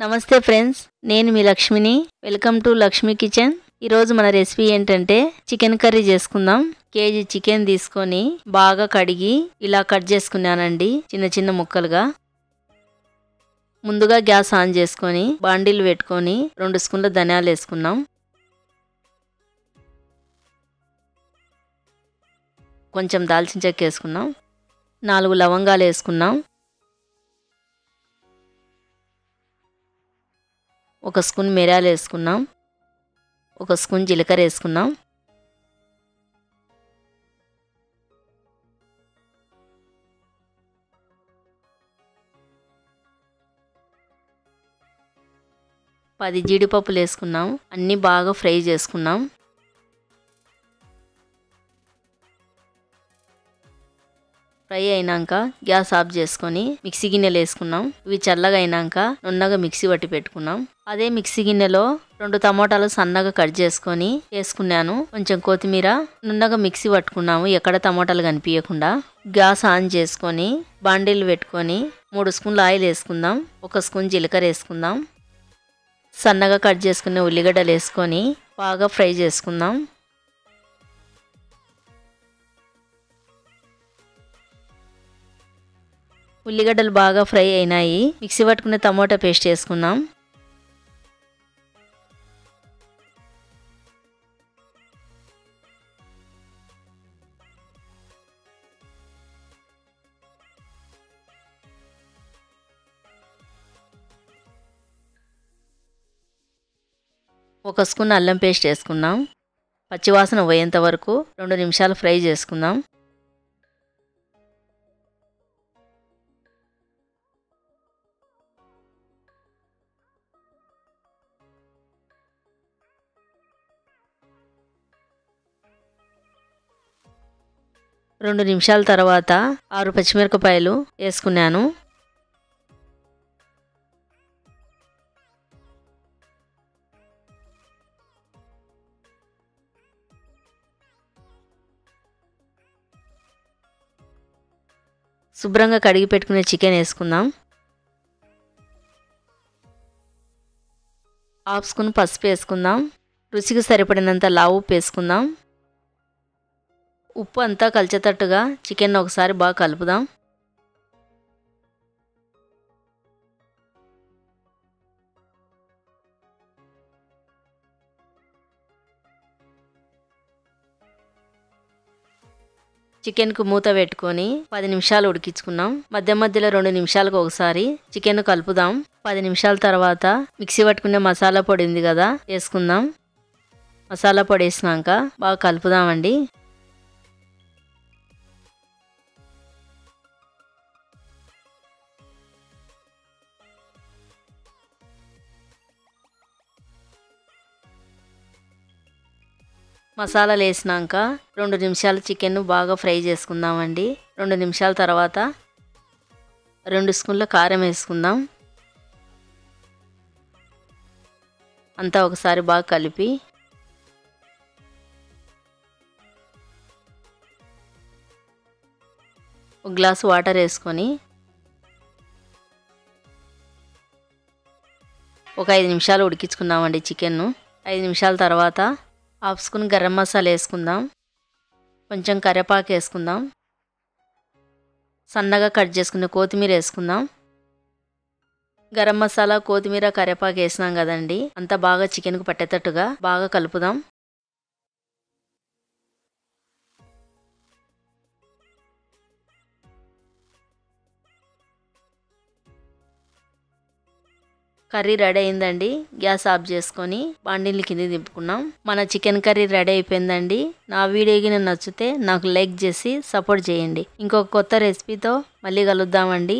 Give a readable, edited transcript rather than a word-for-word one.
నమస్తే ఫ్రెండ్స్, నేను మీ లక్ష్మిని. Welcome to Lakshmi kitchen. ఈరోజు మన రెసిపీ ఏంటంటే చికెన్ కర్రీ చేసుకుందాం. కేజీ చికెన్ తీసుకొని బాగా కడిగి ఇలా కట్ చేసుకున్నానండి చిన్న చిన్న ముక్కలుగా. ముందుగా గ్యాస్ ఆన్ చేసుకొని బాండీలు పెట్టుకొని 2 స్పూన్ల ధనియాలు వేసుకున్నాం. కొంచెం దాల్చిన చెక్క వేసుకున్నాం. 4 లవంగాలు వేసుకున్నాం. 1 స్పూన్ మిరియాలు వేసుకున్నాం. 1 స్పూన్ జీలకర్ర వేసుకున్నాం. పది జీడిపప్పులు వేసుకున్నాం. అన్నీ బాగా ఫ్రై చేసుకున్నాం. ఫ్రై అయినాక గ్యాస్ ఆఫ్ చేసుకొని మిక్సీ గిన్నెలు వేసుకున్నాం. ఇవి చల్లగా అయినాక నున్నగా మిక్సీ పట్టి పెట్టుకున్నాం. అదే మిక్సీ గిన్నెలో 2 టమాటాలు సన్నగా కట్ చేసుకొని వేసుకున్నాను. కొంచెం కొత్తిమీర, నున్నగా మిక్సీ పట్టుకున్నాము ఎక్కడ టమాటాలు కనిపించకుండా. గ్యాస్ ఆన్ చేసుకొని బాండీలు పెట్టుకొని 3 స్పూన్ల ఆయిల్ వేసుకుందాం. 1 స్పూన్ జీలకర్ర వేసుకుందాం. సన్నగా కట్ చేసుకునే ఉల్లిగడ్డలు వేసుకొని బాగా ఫ్రై చేసుకుందాం. ఉల్లిగడ్డలు బాగా ఫ్రై అయినాయి. మిక్సీ పట్టుకునే టమోటా పేస్ట్ వేసుకుందాం. ఒక స్పూన్ అల్లం పేస్ట్ వేసుకుందాం. పచ్చివాసన పోయేంత వరకు 2 నిమిషాలు ఫ్రై చేసుకుందాం. రెండు నిమిషాల తర్వాత 6 పచ్చిమిరపకాయలు వేసుకున్నాను. శుభ్రంగా కడిగి పెట్టుకునే చికెన్ వేసుకుందాం. 1/2 స్పూన్ పసుపు వేసుకుందాం. రుచికి సరిపడినంత లావు ఉప్పు వేసుకుందాం. ఉప్పు అంతా కలిసేటట్టుగా చికెన్ ఒకసారి బాగా కలుపుదాం. చికెన్కు మూత పెట్టుకొని 10 నిమిషాలు ఉడికించుకున్నాం. మధ్య మధ్యలో 2 నిమిషాలకు ఒకసారి చికెన్ కలుపుదాం. 10 నిమిషాల తర్వాత మిక్సీ పట్టుకునే మసాలా పొడి ఉంది కదా, వేసుకుందాం. మసాలా పొడి వేసినాక బాగా కలుపుదామండి. మసాలాలు వేసినాక 2 నిమిషాలు చికెన్ బాగా ఫ్రై చేసుకుందామండి. 2 నిమిషాల తర్వాత 2 స్పూన్ల కారం వేసుకుందాం. అంతా ఒకసారి బాగా కలిపి ఒక గ్లాసు వాటర్ వేసుకొని ఒక 5 నిమిషాలు ఉడికించుకుందామండి చికెన్ను. 5 నిమిషాల తర్వాత 1/2 స్పూన్ గరం మసాలా వేసుకుందాం. కొంచెం కరివేపాకు వేసుకుందాం. సన్నగా కట్ చేసుకునే కొత్తిమీర వేసుకుందాం. గరం మసాలా, కొత్తిమీర, కరివేపాకు వేసినాం కదండి, అంతా బాగా చికెన్కు పట్టేటట్టుగా బాగా కలుపుదాం. కర్రీ రెడీ అయిందండి. గ్యాస్ ఆఫ్ చేసుకొని బాండీని కింద దింపుకున్నాం. మన చికెన్ కర్రీ రెడీ అయిపోయిందండి. నా వీడియోకి నచ్చితే నాకు లైక్ చేసి సపోర్ట్ చేయండి. ఇంకొక కొత్త రెసిపీతో మళ్ళీ కలుద్దామండి.